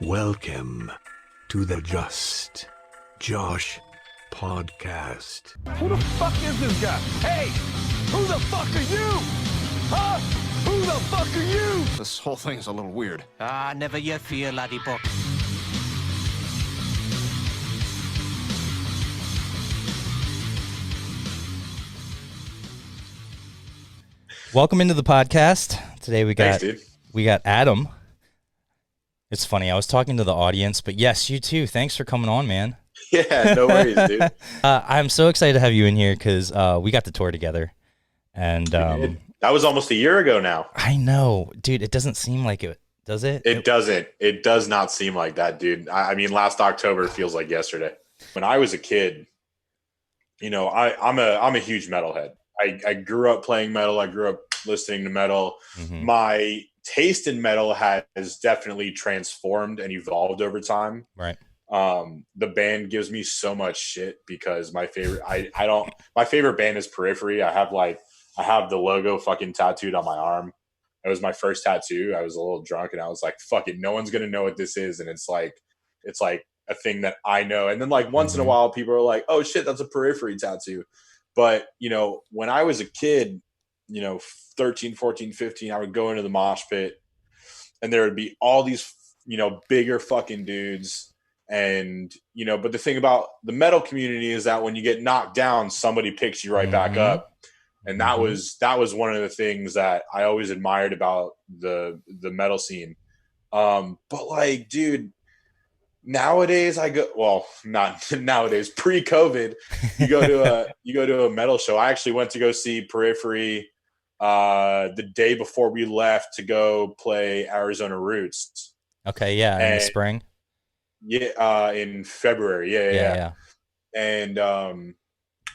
Welcome to the Just Josh podcast. Who the fuck is this guy? Hey, who the fuck are you? Huh? Who the fuck are you? This whole thing's a little weird. Never you fear, laddie buck. Welcome into the podcast. Today we got Adam. It's funny, I was talking to the audience, but yes, you too. Thanks for coming on, man. Yeah, no worries, dude. I'm so excited to have you in here because we got to tour together. And that was almost a year ago now. I know, dude. It doesn't seem like it, does it? It doesn't. It does not seem like that, dude. I mean, last October feels like yesterday. When I was a kid, you know, I'm a huge metalhead. I grew up playing metal. I grew up listening to metal. Mm-hmm. My taste in metal has definitely transformed and evolved over time. Right. The band gives me so much shit because my favorite my favorite band is Periphery. I have the logo fucking tattooed on my arm. It was my first tattoo. I was a little drunk and I was like, fuck it, no one's gonna know what this is. And it's like a thing that I know. And then like once in a while people are like, oh shit, that's a Periphery tattoo. But you know, when I was a kid, you know, 13, 14, 15, I would go into the mosh pit and there would be all these, you know, bigger fucking dudes. And, you know, but the thing about the metal community is that when you get knocked down, somebody picks you right back up. And that was one of the things that I always admired about the metal scene. But like, dude, nowadays not nowadays, pre-COVID, you go to a metal show. I actually went to go see Periphery the day before we left to go play Arizona Roots. Okay, yeah, in the spring. Yeah, in February. Yeah. And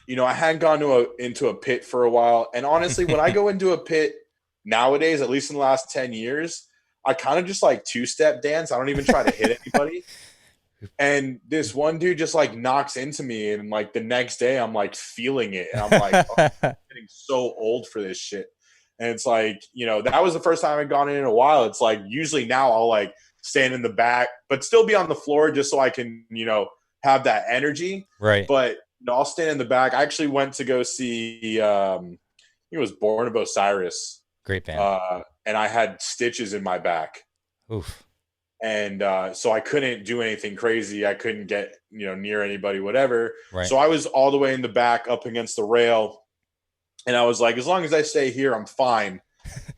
you know, I hadn't gone into a pit for a while. And honestly, when I go into a pit nowadays, at least in the last 10 years, I kind of just like two-step dance. I don't even try to hit anybody. And this one dude just like knocks into me, and like the next day I'm like feeling it, and I'm like, oh, I'm getting so old for this shit. And it's like, you know, that was the first time I'd gone in a while. It's like usually now I'll like stand in the back, but still be on the floor just so I can, you know, have that energy. Right. But you know, I'll stand in the back. I actually went to go see I think it was Born of Osiris. Great band. And I had stitches in my back. Oof. And so I couldn't do anything crazy. I couldn't get, you know, near anybody, whatever. Right. So I was all the way in the back up against the rail. And I was like, as long as I stay here, I'm fine.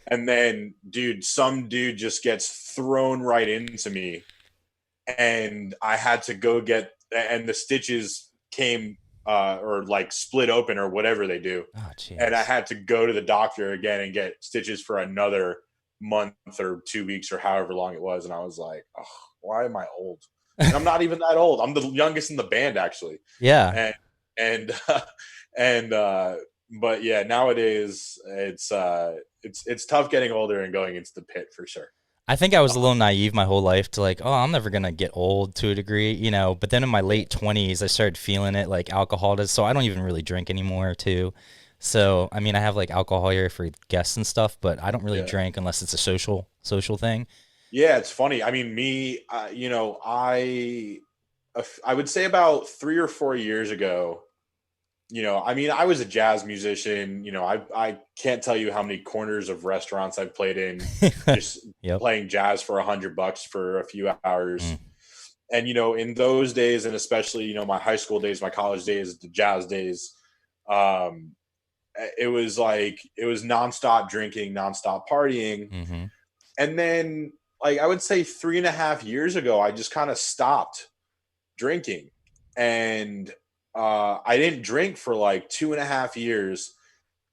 And then, dude, some dude just gets thrown right into me. And I had to go and the stitches came or like split open or whatever they do. Oh, geez. And I had to go to the doctor again and get stitches for another month or 2 weeks or however long it was. And I was like, oh, why am I old? And I'm not even that old. I'm the youngest in the band, actually. Yeah. But yeah, nowadays it's tough getting older and going into the pit for sure. I think I was a little naive my whole life to like, oh, I'm never going to get old to a degree, you know, but then in my late 20s, I started feeling it like alcohol does. So I don't even really drink anymore too. So, I mean, I have like alcohol here for guests and stuff, but I don't really drink unless it's a social thing. Yeah, it's funny. I mean, me, you know, I would say about 3 or 4 years ago, you know, I mean, I was a jazz musician. You know, I can't tell you how many corners of restaurants I've played in just playing jazz for $100 for a few hours. And, you know, in those days, and especially, you know, my high school days, my college days, the jazz days, it was nonstop drinking, nonstop partying. And then like, I would say 3.5 years ago, I just kind of stopped drinking, and I didn't drink for like 2.5 years.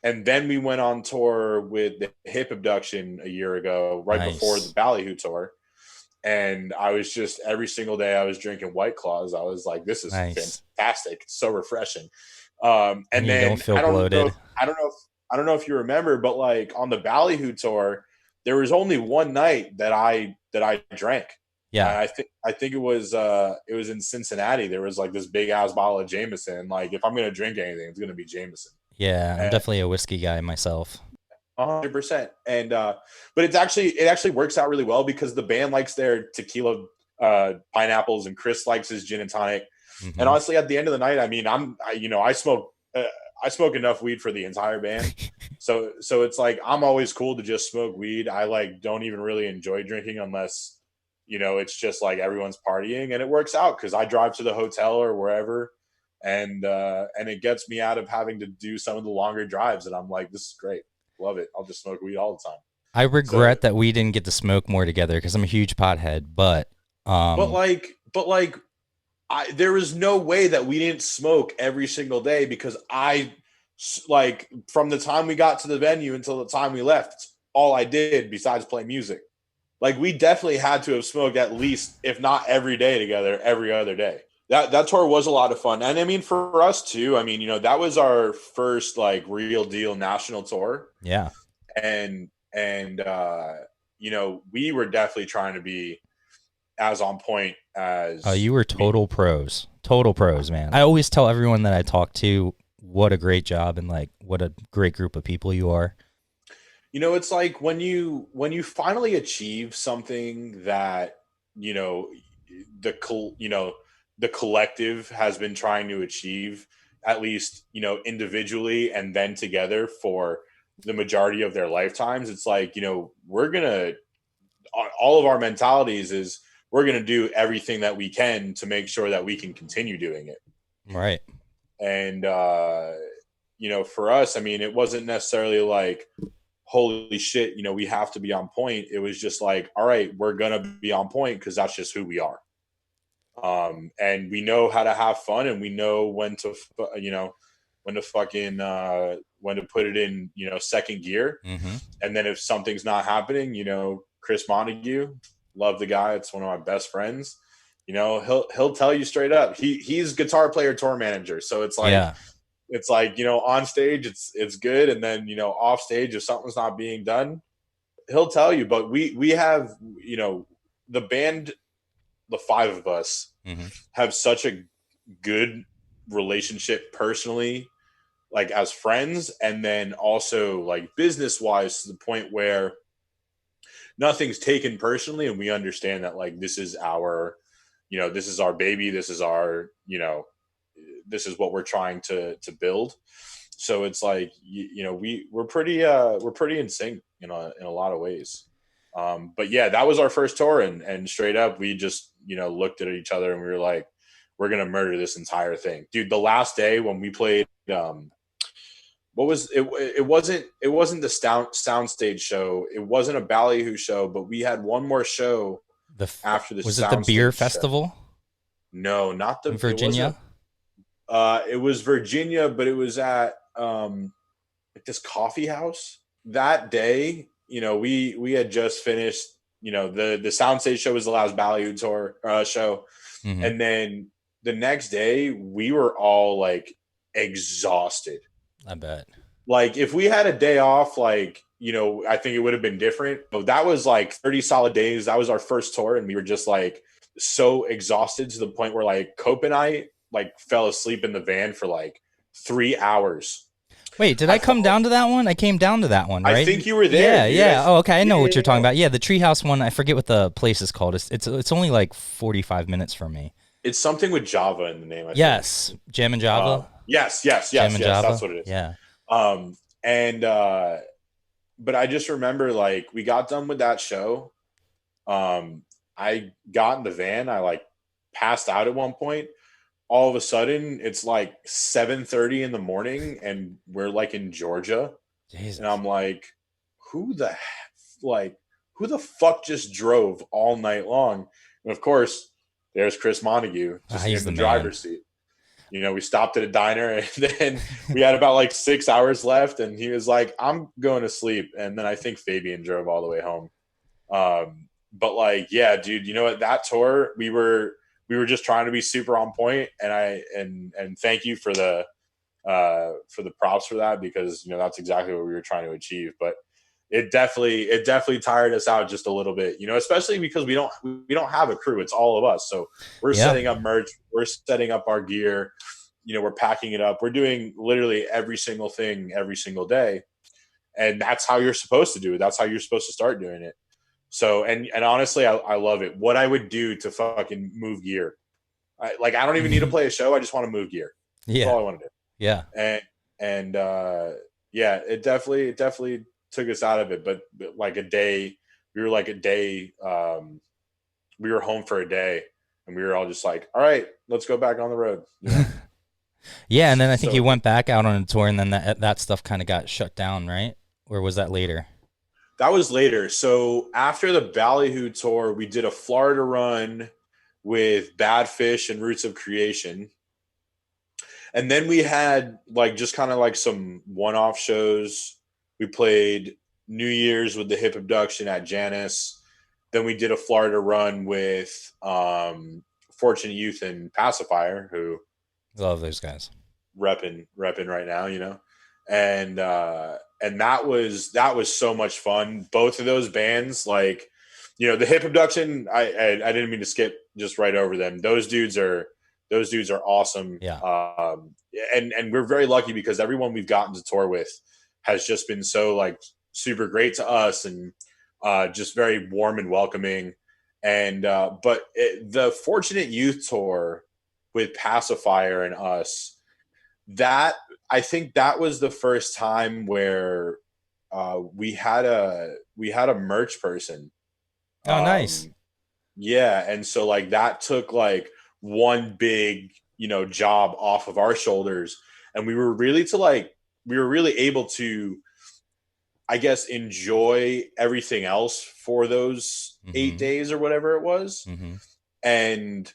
And then we went on tour with the Hip Abduction a year ago, right before the Ballyhoo tour. And I was just, every single day I was drinking White Claws. I was like, this is fantastic. It's so refreshing. And then don't feel bloated. I don't know if you remember, but like on the Ballyhoo tour, there was only one night that I drank. Yeah. I think it was in Cincinnati. There was like this big ass bottle of Jameson. Like, if I'm going to drink anything, it's going to be Jameson. Yeah. I'm definitely a whiskey guy myself. 100%. And but it actually works out really well because the band likes their tequila pineapples, and Chris likes his gin and tonic. Mhm. And honestly, at the end of the night, I mean, I smoke enough weed for the entire band. So it's like, I'm always cool to just smoke weed. I like don't even really enjoy drinking unless, it's just like everyone's partying, and it works out because I drive to the hotel or wherever, and it gets me out of having to do some of the longer drives. And I'm like, this is great. Love it. I'll just smoke weed all the time. I regret that we didn't get to smoke more together because I'm a huge pothead, but there was no way that we didn't smoke every single day, because from the time we got to the venue until the time we left, all I did besides play music. Like, we definitely had to have smoked at least, if not every day together, every other day. That tour was a lot of fun. And I mean, for us too, I mean, that was our first like real deal national tour. Yeah. And we were definitely trying to be as on point as. Oh, you were total pros, man. I always tell everyone that I talk to what a great job and like what a great group of people you are. It's like when you finally achieve something that, the collective has been trying to achieve, at least, individually and then together for the majority of their lifetimes. It's like, we're going to, all of our mentalities is we're going to do everything that we can to make sure that we can continue doing it. Right. And, for us, I mean, it wasn't necessarily like, holy shit, we have to be on point. It was just like, all right, we're going to be on point because that's just who we are. And we know how to have fun, and we know when to put it in, second gear. Mm-hmm. And then if something's not happening, Chris Montague, love the guy. It's one of my best friends. He'll tell you straight up. He's guitar player, tour manager. So it's like, yeah. It's like, on stage, it's good. And then, off stage, if something's not being done, he'll tell you. But we have, the band, the five of us mm-hmm. have such a good relationship personally, like as friends, and then also like business wise, to the point where nothing's taken personally. And we understand that like, this is our, this is our baby. This is our, this is what we're trying to build. So it's like, we're pretty in sync, in a lot of ways. But yeah, that was our first tour, and straight up, we just, looked at each other and we were like, we're going to murder this entire thing. Dude, the last day when we played, what was it? It wasn't the soundstage show. It wasn't a Ballyhoo show, but we had one more show after the. Was it the beer festival? Show. No, not the in Virginia. It was Virginia, but it was at this coffee house that day. We had just finished. The soundstage show was the last Ballyhoo tour show, mm-hmm. and then the next day we were all like exhausted. I bet. Like if we had a day off, like I think it would have been different. But that was like 30 solid days. That was our first tour, and we were just like so exhausted to the point where like Cope and I like fell asleep in the van for like 3 hours. Wait, did I come down to that one? I came down to that one, right? I think you were there. Yeah. Oh, okay. I know what you're talking about. Yeah, the Treehouse one. I forget what the place is called. It's only like 45 minutes from me. It's something with Java in the name. I think. Jam and Java. Yes. Jam and Java? That's what it is. Yeah. But I just remember like we got done with that show. I got in the van. I like passed out at one point. All of a sudden, it's like 7:30 in the morning, and we're like in Georgia. Jesus. And I'm like, who the fuck just drove all night long? And of course, there's Chris Montague just in the driver's seat. We stopped at a diner, and then we had about like 6 hours left, and he was like, I'm going to sleep. And then I think Fabian drove all the way home. But like, yeah, dude, you know what? That tour, we were just trying to be super on point, and thank you for the props for that, because that's exactly what we were trying to achieve. But it definitely tired us out just a little bit, especially because we don't have a crew. It's all of us. So we're setting up merch, we're setting up our gear, we're packing it up. We're doing literally every single thing every single day. And that's how you're supposed to do it. That's how you're supposed to start doing it. So, and honestly, I love it. What I would do to fucking move gear. I don't even need to play a show. I just want to move gear. That's all I want to do. Yeah. And yeah, it definitely took us out of it. But like a day, we were home for a day, and we were all just like, all right, let's go back on the road. You know? Yeah, and then I think you went back out on a tour, and then that stuff kind of got shut down, right? Or was that later? That was later. So after the Ballyhoo tour, we did a Florida run with Bad Fish and Roots of Creation. And then we had like just kind of like some one-off shows. We played New Year's with the Hip Abduction at Janice. Then we did a Florida run with Fortunate Youth and Pacifier, who love those guys. Repping right now, you know. And that was so much fun. Both of those bands, like, you know, the Hip Abduction, I didn't mean to skip just right over them. Those dudes are awesome. Yeah. And we're very lucky because everyone we've gotten to tour with has just been so like super great to us and just very warm and welcoming. And but the Fortunate Youth tour with Pacifier and us, that I think that was the first time where we had a merch person. Oh, nice. Yeah, and so like that took like one big, you know, job off of our shoulders, and we were really able to, I guess, enjoy everything else for those 8 days or whatever it was. And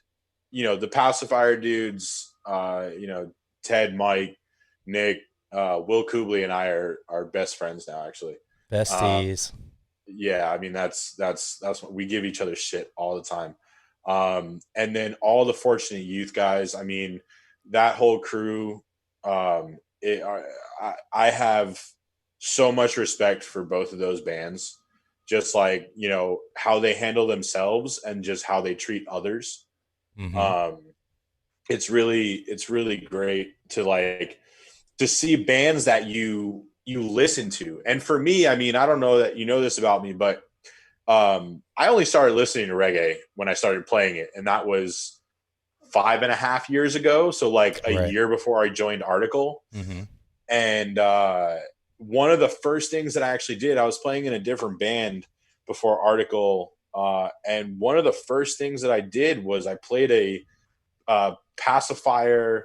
you know, the Pacifier dudes, you know, Ted, Mike, Nick, Will Kubley, and I are best friends now, actually. Besties. Yeah, I mean that's what we give each other shit all the time. And then all the Fortunate Youth guys, I mean, that whole crew, I have so much respect for both of those bands, just like, you know, how they handle themselves and just how they treat others. It's really great to see bands that you listen to. And for me, I mean, I don't know that you know this about me, but I only started listening to reggae when I started playing it, and that was 5.5 years ago. So like a year before I joined Artikal. And one of the first things that I actually did, I was playing in a different band before Artikal, and one of the first things that I did was I played a Pacifier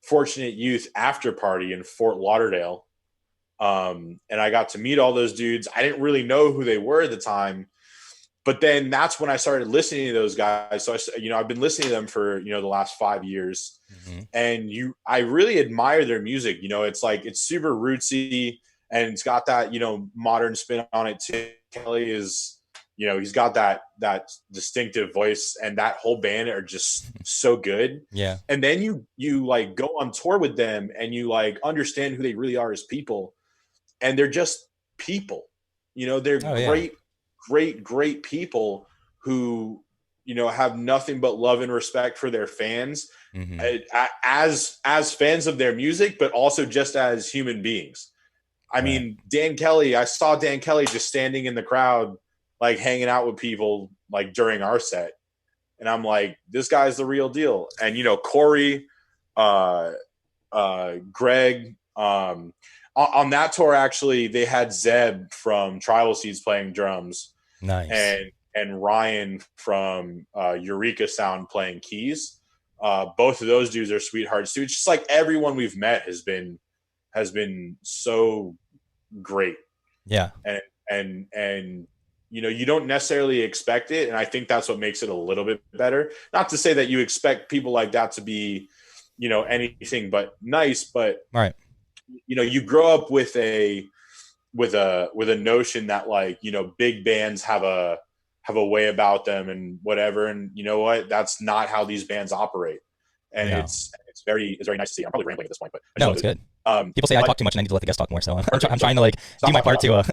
Fortunate Youth after party in Fort Lauderdale. And I got to meet all those dudes. I didn't really know who they were at the time, but then that's when I started listening to those guys. So I've been listening to them for, you know, the last 5 years, and I really admire their music. You know, it's like, it's super rootsy and it's got that, you know, modern spin on it too. Kelly is, you know, he's got that distinctive voice, and that whole band are just so good. Yeah. And then you like go on tour with them and you like understand who they really are as people. And they're just people, you know, they're great people who, you know, have nothing but love and respect for their fans, as fans of their music, but also just as human beings. I mean, Dan Kelly, I saw Dan Kelly just standing in the crowd, like hanging out with people like during our set. And I'm like, this guy's the real deal. And, you know, Corey, Greg, on that tour, actually, they had Zeb from Tribal Seeds playing drums. Nice. And Ryan from Eureka Sound playing keys. Both of those dudes are sweethearts too. It's just like everyone we've met has been so great. Yeah. And you know, you don't necessarily expect it, and I think that's what makes it a little bit better. Not to say that you expect people like that to be, you know, anything but nice, but you know, you grow up with a notion that, like, you know, big bands have a way about them and whatever, and you know what, that's not how these bands operate. And it's very nice to see. I'm probably rambling at this point, but no, it's good. People say I talk too much and I need to let the guest talk more, so I'm trying to like do my part to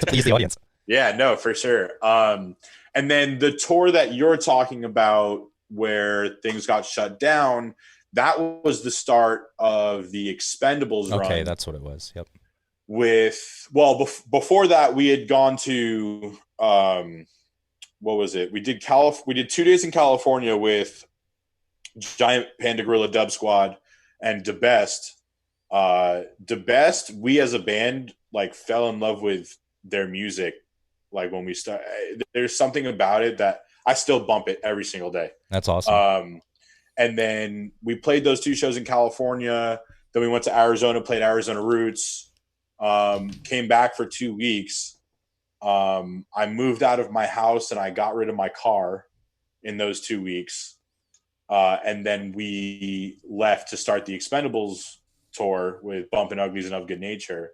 please the audience. Yeah, no, for sure. And then the tour that you're talking about where things got shut down, that was the start of the Expendables run. Okay, that's what it was. Yep. Before that, we had gone to what was it? We did 2 days in California with Giant Panda Gorilla Dub Squad and DeBest. DeBest, we as a band like fell in love with their music. Like when we start, there's something about it that I still bump it every single day. That's awesome. And then we played those 2 shows in California. Then we went to Arizona, played Arizona Roots, came back for 2 weeks. I moved out of my house and I got rid of my car in those 2 weeks. And then we left to start the Expendables tour with Bumpin' Uglies and Of Good Nature.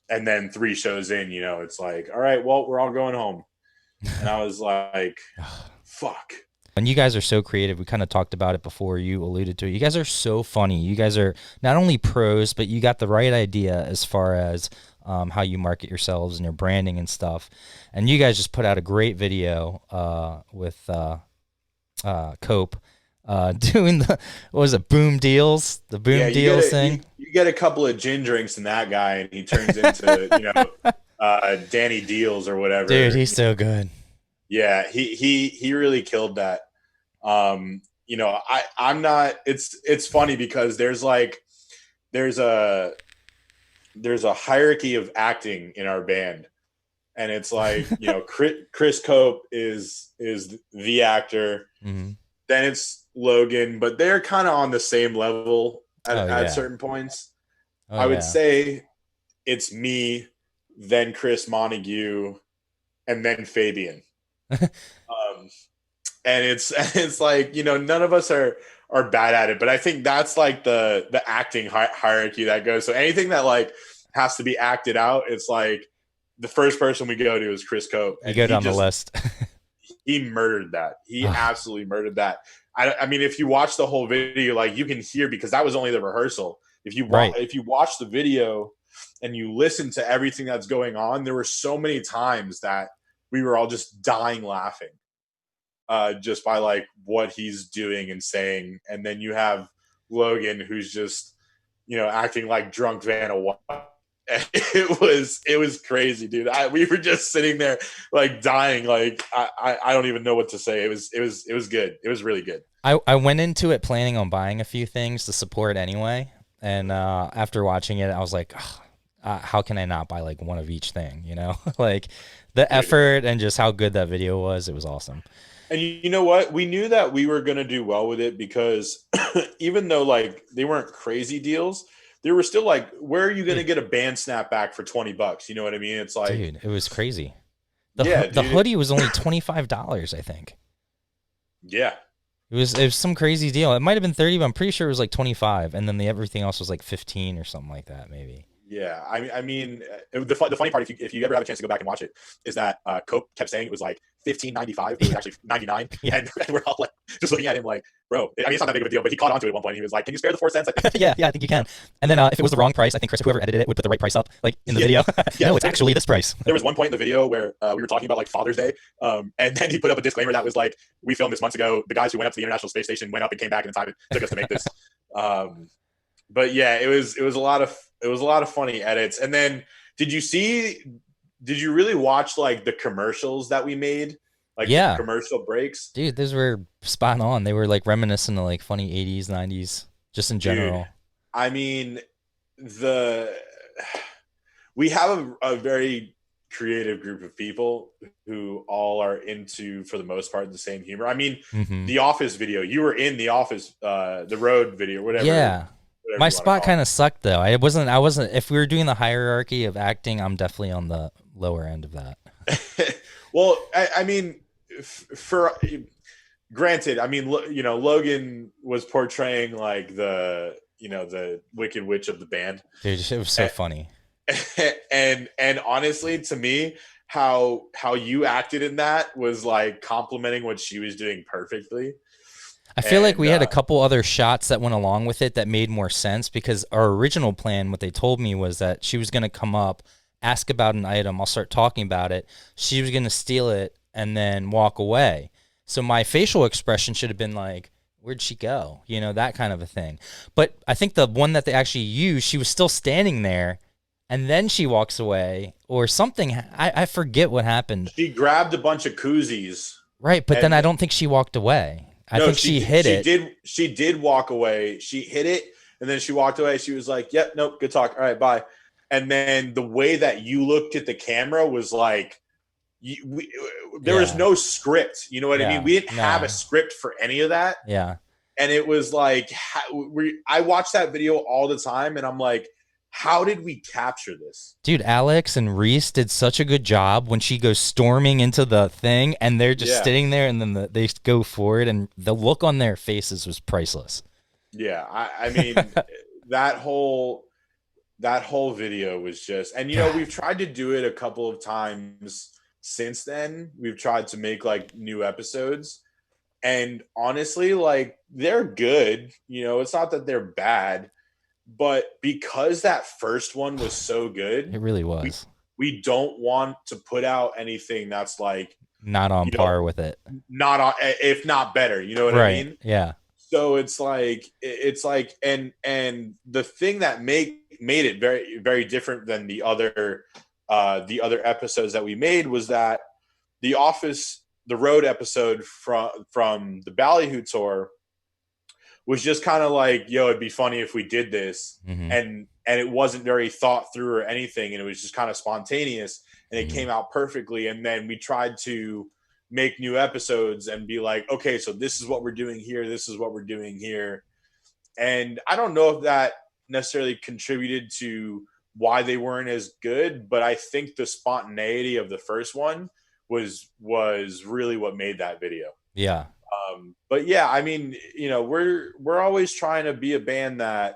And then 3 shows in, you know, it's like, all right, well, we're all going home. And I was like, fuck. And you guys are so creative. We kind of talked about it before. You alluded to it. You guys are so funny. You guys are not only pros, but you got the right idea as far as how you market yourselves and your branding and stuff. And you guys just put out a great video with Cope doing the, what was it, Boom Deals? The Boom Deals thing? You get a couple of gin drinks in that guy, and he turns into, you know, Danny Deals or whatever. Dude, he's so good. Yeah, he really killed that. You know, I'm not. It's funny because there's a hierarchy of acting in our band, and it's like, you know, Chris Cope is the actor. Mm-hmm. Then it's Logan, but they're kind of on the same level at certain points. I would say it's me, then Chris Montague, and then Fabian. And it's like, you know, none of us are bad at it, but I think that's like the acting hierarchy that goes. So anything that like has to be acted out, it's like the first person we go to is Chris Cope. You go down the list. He murdered that. He absolutely murdered that. I mean, if you watch the whole video, like you can hear, because that was only the rehearsal. If you watch the video and you listen to everything that's going on, there were so many times that we were all just dying laughing, just by like what he's doing and saying. And then you have Logan, who's just, you know, acting like drunk Vanna White. It was crazy, dude. We were just sitting there like dying. Like I don't even know what to say. It was good. It was really good. I went into it planning on buying a few things to support anyway. And after watching it, I was like, how can I not buy like one of each thing? You know, like the effort and just how good that video was. It was awesome. And you know what? We knew that we were going to do well with it because even though like they weren't crazy deals, they were still like, where are you going to get a band snapback for $20? You know what I mean? It's like, dude, it was crazy. The hoodie was only $25, I think. Yeah. It was some crazy deal. It might have been 30, but I'm pretty sure it was like 25. And then everything else was like 15 or something like that, maybe. Yeah, I mean, the funny part, if you ever have a chance to go back and watch it, is that Cope kept saying it was like $15.95, but it was actually $99, and we're all like just looking at him like, bro. I mean, it's not that big of a deal, but he caught on to it at one point. He was like, "Can you spare the 4 cents?" yeah, I think you can. And then if it was the wrong price, I think Chris, whoever edited it, would put the right price up, like in the video. No, it's actually this price. There was one point in the video where we were talking about like Father's Day, and then he put up a disclaimer that was like, "We filmed this months ago. The guys who went up to the International Space Station went up and came back in the time it took us to make this." But yeah, it was a lot of funny edits. And then did you really watch like the commercials that we made? Like the commercial breaks? Dude, those were spot on. They were like reminiscent of like funny 80s, 90s, just in general. Dude, I mean, we have a very creative group of people who all are into, for the most part, the same humor. I mean, The Office video, you were in The Office, the Road video, whatever. Yeah. My spot kind of sucked though. I wasn't. If we were doing the hierarchy of acting, I'm definitely on the lower end of that. Well, I mean, for granted, I mean, you know, Logan was portraying like the Wicked Witch of the band. Dude, it was so funny. And honestly, to me, how you acted in that was like complimenting what she was doing perfectly. I feel like we had a couple other shots that went along with it that made more sense, because our original plan, what they told me, was that she was going to come up, ask about an item, I'll start talking about it, she was going to steal it, and then walk away. So my facial expression should have been like, where'd she go? You know, that kind of a thing. But I think the one that they actually used, she was still standing there, and then she walks away, or something. I forget what happened. She grabbed a bunch of koozies Right, but And then I don't think she walked away. I no, think she hit it. She did walk away. She hit it, and then she walked away. She was like, "Yep, nope, good talk. All right, bye." And then the way that you looked at the camera was like, there was Yeah. no script. You know what I mean? Yeah. We didn't have No. a script for any of that. Yeah. And it was like, I watch that video all the time, and I'm like, how did we capture this? Dude, Alex and Reese did such a good job when she goes storming into the thing and they're just sitting there, and then they go forward, and the look on their faces was priceless. Yeah, I mean, that whole video was just, and we've tried to do it a couple of times since then. We've tried to make like new episodes, and honestly, like, they're good. It's not that they're bad, but because that first one was so good, It really was. we don't want to put out anything that's like Not on par with it. not on, if not better. You know what I mean? Yeah. So it's like, and the thing that made it very, very different than the other episodes that we made was that the road episode from the Ballyhoo tour was just kind of like, yo, it'd be funny if we did this. Mm-hmm. And it wasn't very thought through or anything. And it was just kind of spontaneous, and it came out perfectly. And then we tried to make new episodes and be like, okay, so this is what we're doing here. This is what we're doing here. And I don't know if that necessarily contributed to why they weren't as good, but I think the spontaneity of the first one was really what made that video. Yeah. But yeah, I mean, we're always trying to be a band that,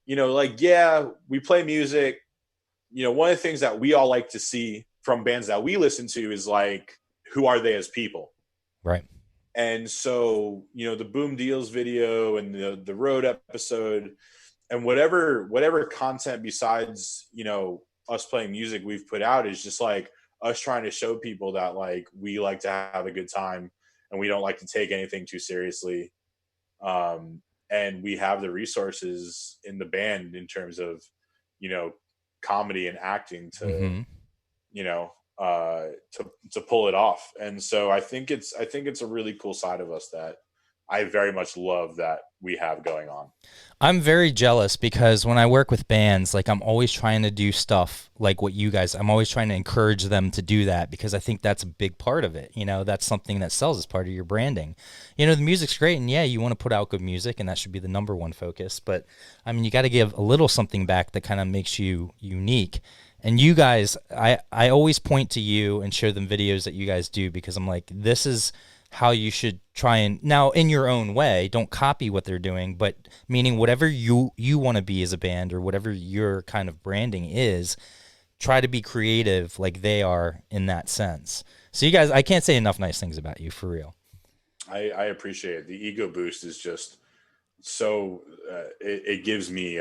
like, yeah, we play music. One of the things that we all like to see from bands that we listen to is like, who are they as people? Right. And so, the Boom Deals video and the road episode and whatever content besides, us playing music we've put out is just like us trying to show people that, like, we like to have a good time and we don't like to take anything too seriously. And we have the resources in the band in terms of, comedy and acting to, to pull it off. And so I think it's a really cool side of us that I very much love that we have going on. I'm very jealous because when I work with bands, like, I'm always trying to do stuff like what you guys, I'm always trying to encourage them to do that because I think that's a big part of it. That's something that sells as part of your branding. The music's great, and yeah, you want to put out good music, and that should be the number one focus. But I mean, you got to give a little something back that kind of makes you unique. And you guys, I always point to you and show them videos that you guys do because I'm like, this is how you should try and, now in your own way, don't copy what they're doing, but meaning whatever you want to be as a band or whatever your kind of branding is, try to be creative like they are in that sense. So you guys, I can't say enough nice things about you, for real. I appreciate it. The ego boost is just so it gives me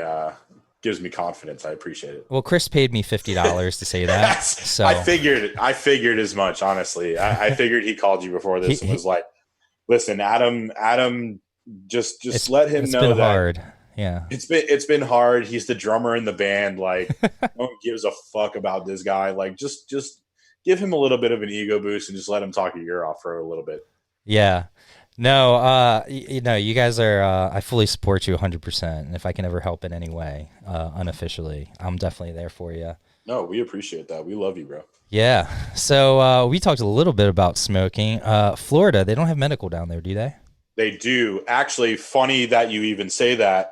confidence. I appreciate it. Well, Chris paid me $50 to say that. So I figured as much, honestly. I figured he called you before this and was like, listen, Adam, just let him know been that hard. Yeah. It's been hard. He's the drummer in the band. Like, no one gives a fuck about this guy. Like, just give him a little bit of an ego boost and just let him talk your ear off for a little bit. Yeah. No, you guys are, I fully support you 100%. And if I can ever help in any way, unofficially, I'm definitely there for you. No, we appreciate that. We love you, bro. Yeah. So we talked a little bit about smoking. Florida, they don't have medical down there, do they? They do. Actually, funny that you even say that,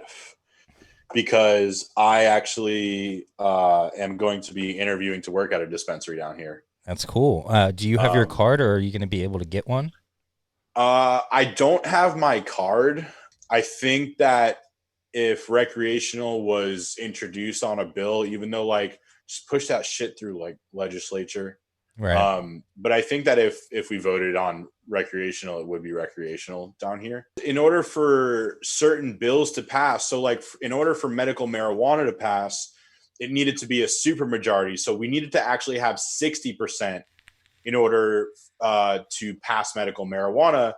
because I actually am going to be interviewing to work at a dispensary down here. That's cool. Do you have your card, or are you going to be able to get one? I don't have my card. I think that if recreational was introduced on a bill, even though, like, just push that shit through, like, legislature. Right. But I think that if we voted on recreational, it would be recreational down here. In order for certain bills to pass, so like in order for medical marijuana to pass, it needed to be a supermajority. So we needed to actually have 60% in order to pass medical marijuana.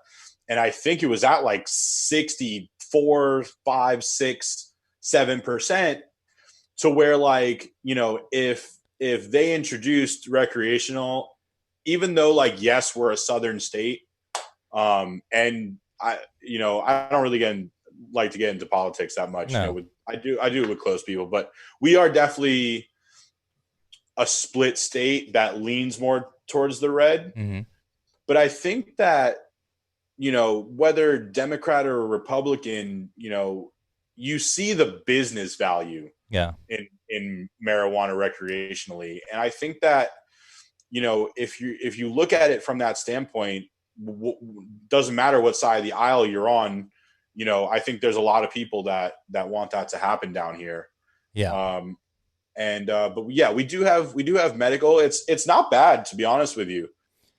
And I think it was at like 64, 5, 6, 7%, to where, like, if they introduced recreational even though like, yes, we're a southern state, and I don't really like to get into politics that much. No. I do it with close people, but we are definitely a split state that leans more towards the red. Mm-hmm. But I think that, whether Democrat or Republican, you see the business value in marijuana recreationally. And I think that, if you look at it from that standpoint, doesn't matter what side of the aisle you're on, I think there's a lot of people that want that to happen down here. Yeah. But yeah, we do have medical. It's not bad, to be honest with you.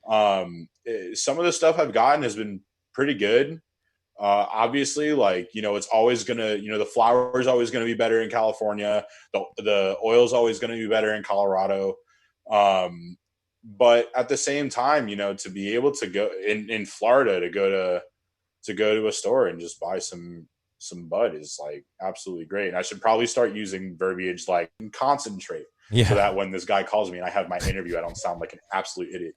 Some of the stuff I've gotten has been pretty good. Obviously, like, it's always gonna, the flower is always gonna be better in California. The oil is always gonna be better in Colorado. But at the same time, to be able to go in Florida to go to a store and just buy some bud is like absolutely great. And I should probably start using verbiage like concentrate, so that when this guy calls me and I have my interview, I don't sound like an absolute idiot,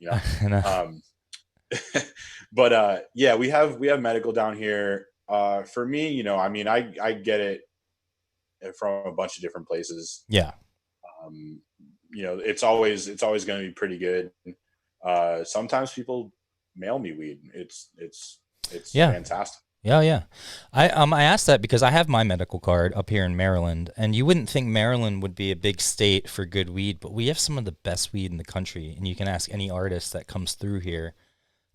But yeah, we have medical down here. For me, I get it from a bunch of different places. Yeah. It's always going to be pretty good. Sometimes people mail me weed. It's fantastic. Yeah. I asked that because I have my medical card up here in Maryland, and you wouldn't think Maryland would be a big state for good weed, but we have some of the best weed in the country, and you can ask any artist that comes through here.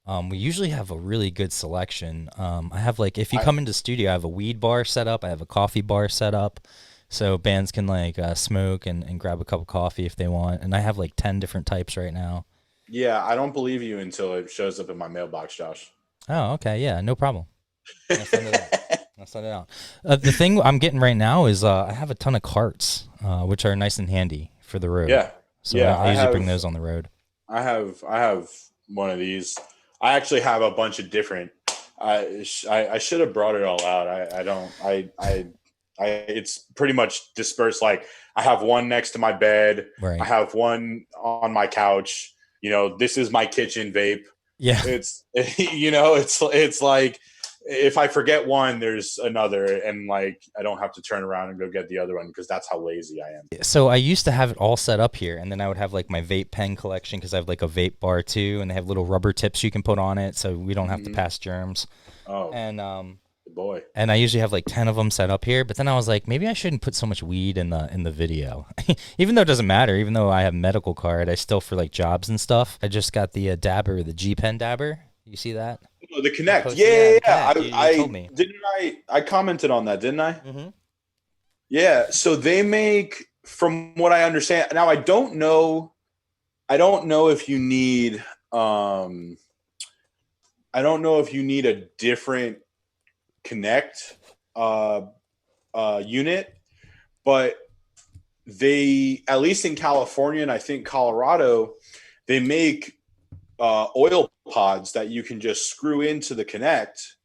We usually have a really good selection. I have if you come into studio, I have a weed bar set up. I have a coffee bar set up, so bands can smoke and grab a cup of coffee if they want. And I have 10 different types right now. Yeah, I don't believe you until it shows up in my mailbox, Josh. Oh, okay. Yeah, no problem. I'll send it out. The thing I'm getting right now is I have a ton of carts, which are nice and handy for the road. Yeah. So I usually bring those on the road. I have one of these. I actually have a bunch of different. I should have brought it all out. It's pretty much dispersed. Like, I have one next to my bed. Right. I have one on my couch. This is my kitchen vape. Yeah. It's it's like, if I forget one, there's another, and I don't have to turn around and go get the other one because that's how lazy I am. So I used to have it all set up here, and then I would have my vape pen collection because I have a vape bar too, and they have little rubber tips you can put on it so we don't have to pass germs. Oh, and good boy. And I usually have 10 of them set up here, but then I was like, maybe I shouldn't put so much weed in the video, even though it doesn't matter. Even though I have medical card, I still for jobs and stuff. I just got the dabber, the G Pen dabber. You see that? Oh, the Connect. Yeah. You told me. I commented on that, didn't I? Mm-hmm. Yeah. So they make, from what I understand, now I don't know if you need a different Connect unit, but they, at least in California and I think Colorado, they make oil pods that you can just screw into the Connect,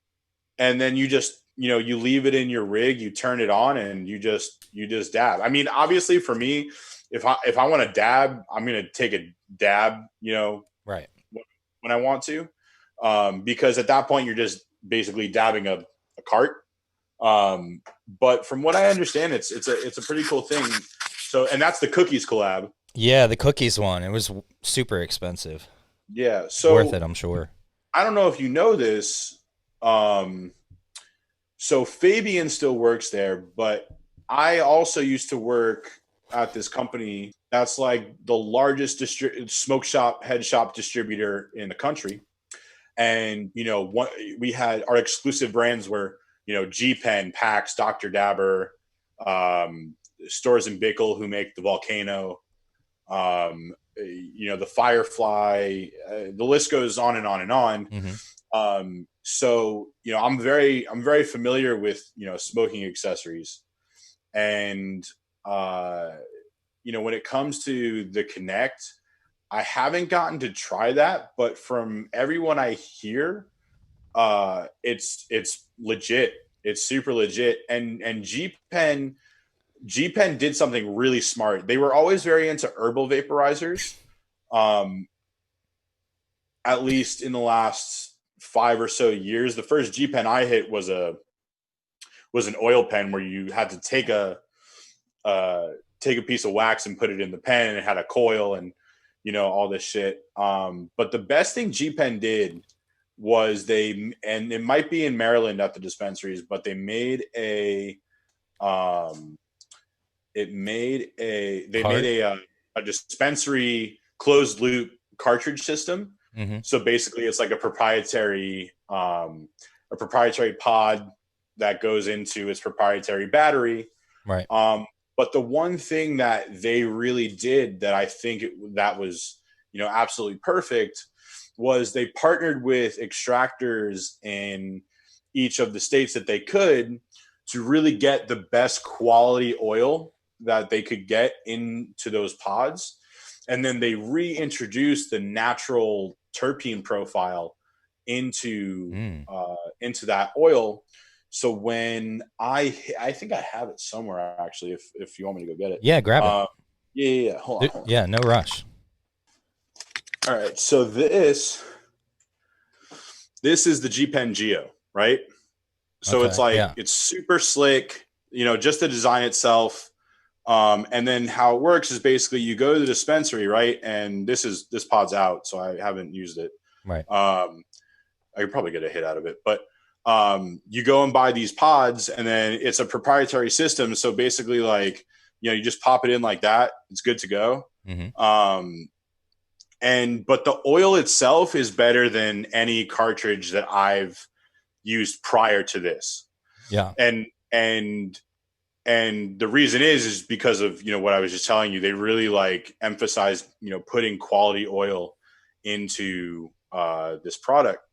and then you just you leave it in your rig, you turn it on, and you just dab. I mean, obviously for me, if I want to dab, I'm gonna take a dab, right, when I want to, because at that point you're just basically dabbing a cart. But from what I understand, it's a pretty cool thing. So, and that's the Cookies collab. Yeah, the Cookies one. It was super expensive. Yeah, so worth it, I'm sure. I don't know if you know this. So Fabian still works there, but I also used to work at this company that's the largest smoke shop, head shop distributor in the country. And, we had our exclusive brands were, G Pen, Pax, Dr. Dabber, Stores in Bickle, who make the Volcano, the Firefly, the list goes on and on and on. Mm-hmm. So, I'm very familiar with, smoking accessories, and, when it comes to the Connect, I haven't gotten to try that, but from everyone I hear, it's legit. It's super legit. And G Pen did something really smart. They were always very into herbal vaporizers. at least in the last 5 or so years. The first G pen I hit was an oil pen where you had to take a piece of wax and put it in the pen, and it had a coil and all this shit. But the best thing G Pen did was and it might be in Maryland at the dispensaries, but they made a dispensary closed loop cartridge system. Mm-hmm. So basically it's like a proprietary pod that goes into its proprietary battery. Right. But the one thing that they really did that I think that was, absolutely perfect was they partnered with extractors in each of the states that they could to really get the best quality oil that they could get into those pods. And then they reintroduced the natural terpene profile into that oil. So when I think I have it somewhere actually, if you want me to go get it. Yeah, grab it. Yeah. Hold on. Yeah, no rush. All right. So this is the G Pen Geo, right? So it's like it's super slick, just the design itself. And then how it works is basically you go to the dispensary, right? And this pod's out, so I haven't used it. Right. I could probably get a hit out of it, but you go and buy these pods, and then it's a proprietary system. So basically, like, you just pop it in like that. It's good to go. Mm-hmm. But the oil itself is better than any cartridge that I've used prior to this. Yeah. And the reason is because of, what I was just telling you. They really like emphasized, putting quality oil into this product.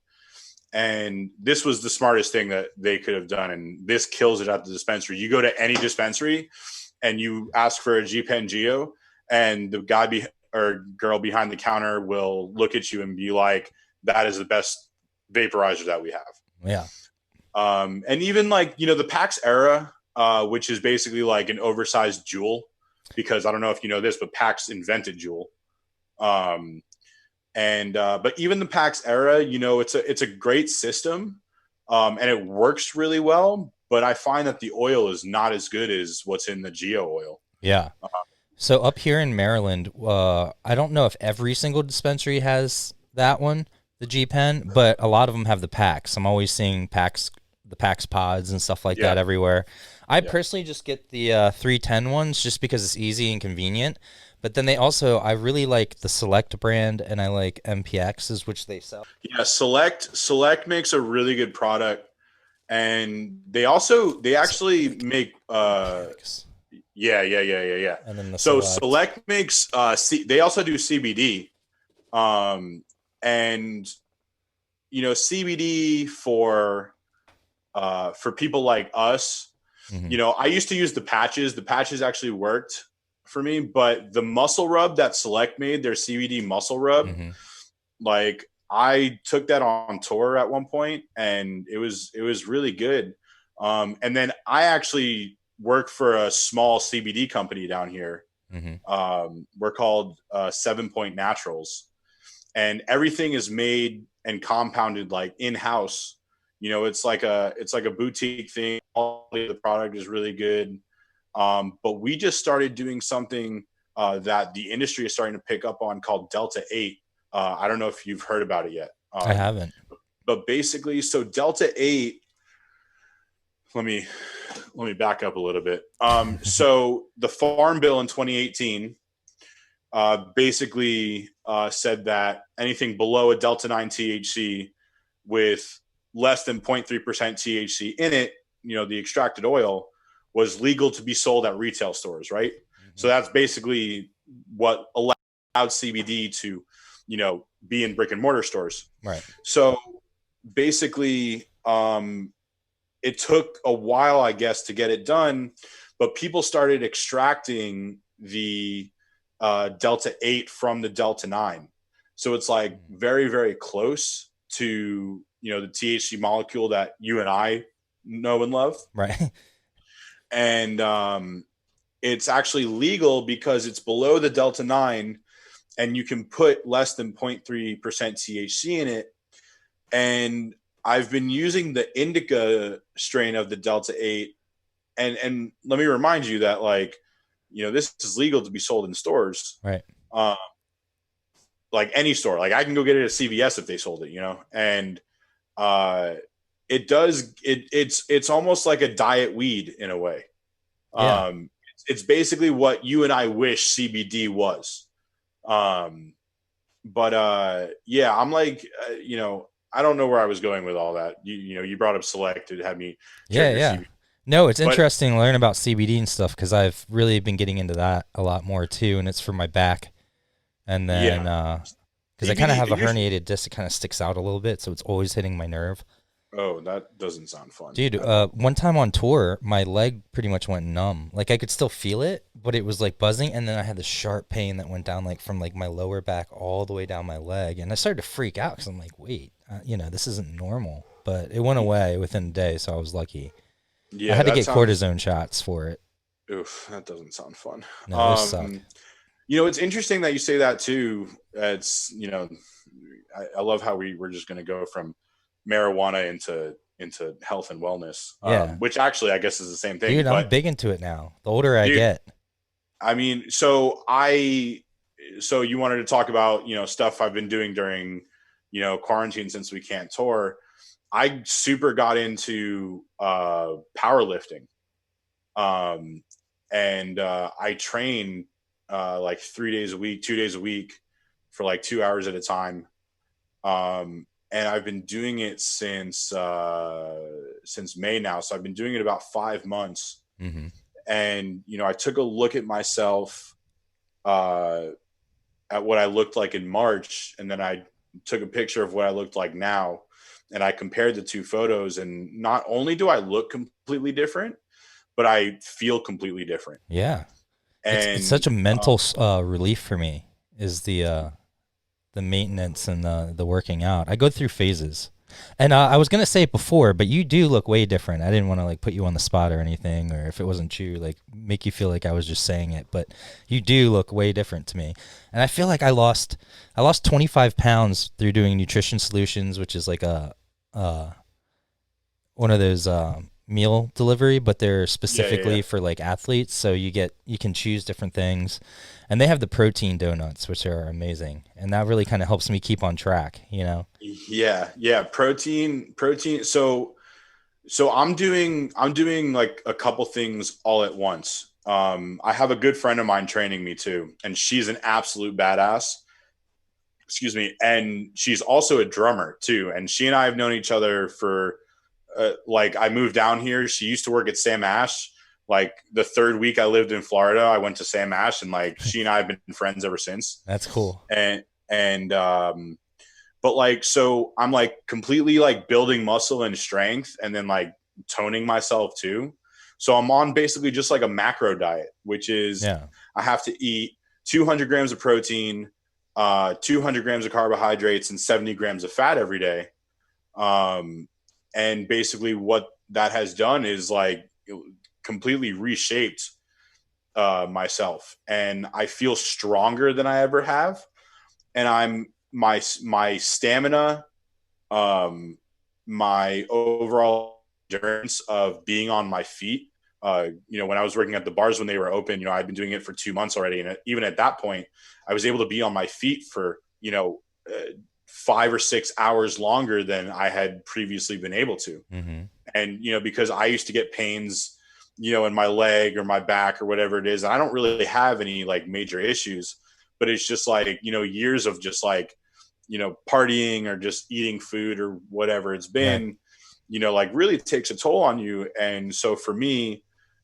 And this was the smartest thing that they could have done. And this kills it at the dispensary. You go to any dispensary and you ask for a G Pen Geo, and the guy or girl behind the counter will look at you and be like, that is the best vaporizer that we have. Yeah. And even like, the PAX Era, which is basically like an oversized Juul, because I don't know if you know this, but PAX invented Juul. But even the PAX Era, it's a great system, and it works really well. But I find that the oil is not as good as what's in the Geo oil. Yeah. So up here in Maryland, I don't know if every single dispensary has that one, the G Pen, but a lot of them have the PAX. I'm always seeing the PAX pods and stuff like that everywhere. I personally just get the 310 ones just because it's easy and convenient. But then I really like the Select brand, and I like MPXs, which they sell. Yeah, Select makes a really good product, and they actually make yeah. And then Select makes they also do CBD, and CBD for people like us. Mm-hmm. I used to use the patches. The patches actually worked for me, but the muscle rub that Select made, their CBD muscle rub, mm-hmm. like I took that on tour at one point, and it was really good. And then I actually work for a small CBD company down here. Mm-hmm. We're called 7 Point Naturals, and everything is made and compounded like in-house. It's like a boutique thing. All the product is really good. But we just started doing something that the industry is starting to pick up on called Delta 8. I don't know if you've heard about it yet. I haven't. But basically, so Delta 8, let me back up a little bit. So the Farm Bill in 2018 basically said that anything below a Delta 9 THC with less than 0.3% THC in it, the extracted oil, was legal to be sold at retail stores, right? Mm-hmm. So that's basically what allowed CBD to, be in brick and mortar stores. Right. So basically, it took a while, I guess, to get it done, but people started extracting the Delta 8 from the Delta 9. So it's like very, very close to, the THC molecule that you and I know and love. Right. And it's actually legal because it's below the Delta 9, and you can put less than 0.3% THC in it. And I've been using the indica strain of the Delta 8. And let me remind you that, like, this is legal to be sold in stores. Right. Like any store. Like I can go get it at CVS if they sold it, and it's almost like a diet weed in a way. Yeah. It's basically what you and I wish CBD was. Yeah, I'm like, I don't know where I was going with all that. You brought up Select. It had me. Yeah. No, it's interesting to learn about CBD and stuff because I've really been getting into that a lot more too, and it's for my back. And then, because I kind of have a herniated disc, it kind of sticks out a little bit, so it's always hitting my nerve. Oh, that doesn't sound fun. Dude, one time on tour, my leg pretty much went numb. Like, I could still feel it, but it was, like, buzzing, and then I had this sharp pain that went down, like, from, like, my lower back all the way down my leg. And I started to freak out because I'm like, wait, this isn't normal. But it went away within a day, so I was lucky. Yeah, I had to get cortisone shots for it. Oof, that doesn't sound fun. No, it sucked. It's interesting that you say that too. It's, I love how we're just going to go from marijuana into health and wellness, which actually I guess is the same thing. Dude, I'm big into it now. The older I get. I mean, so you wanted to talk about, stuff I've been doing during, quarantine since we can't tour. I super got into powerlifting. And I train like 3 days a week, 2 days a week for like 2 hours at a time. And I've been doing it since May now. So I've been doing it about 5 months. Mm-hmm. And, I took a look at myself at what I looked like in March. And then I took a picture of what I looked like now. And I compared the two photos. And not only do I look completely different, but I feel completely different. Yeah. And it's such a mental relief for me is the maintenance and the working out. I go through phases. And I was going to say it before, but you do look way different. I didn't want to like put you on the spot or anything, or if it wasn't true, like make you feel like I was just saying it, but you do look way different to me. And I feel like I lost 25 pounds through doing nutrition solutions, which is like one of those meal delivery, but they're specifically for like athletes. So you can choose different things, and they have the protein donuts, which are amazing. And that really kind of helps me keep on track, Yeah. Protein. So I'm doing like a couple things all at once. I have a good friend of mine training me too, and she's an absolute badass. Excuse me. And she's also a drummer too. And she and I have known each other for, I moved down here. She used to work at Sam Ash. Like the third week I lived in Florida, I went to Sam Ash, and like she and I have been friends ever since. That's cool. But like, so I'm like completely like building muscle and strength, and then like toning myself too. So I'm on basically just like a macro diet, which is I have to eat 200 grams of protein, 200 grams of carbohydrates, and 70 grams of fat every day. And basically what that has done is like completely reshaped myself, and I feel stronger than I ever have. And my stamina, my overall endurance of being on my feet, when I was working at the bars when they were open, I'd been doing it for 2 months already. And even at that point, I was able to be on my feet for, 5 or 6 hours longer than I had previously been able to. Mm-hmm. And, because I used to get pains, in my leg or my back or whatever it is. And I don't really have any like major issues, but it's just like, years of just like, partying or just eating food or whatever it's been, like really takes a toll on you. And so for me,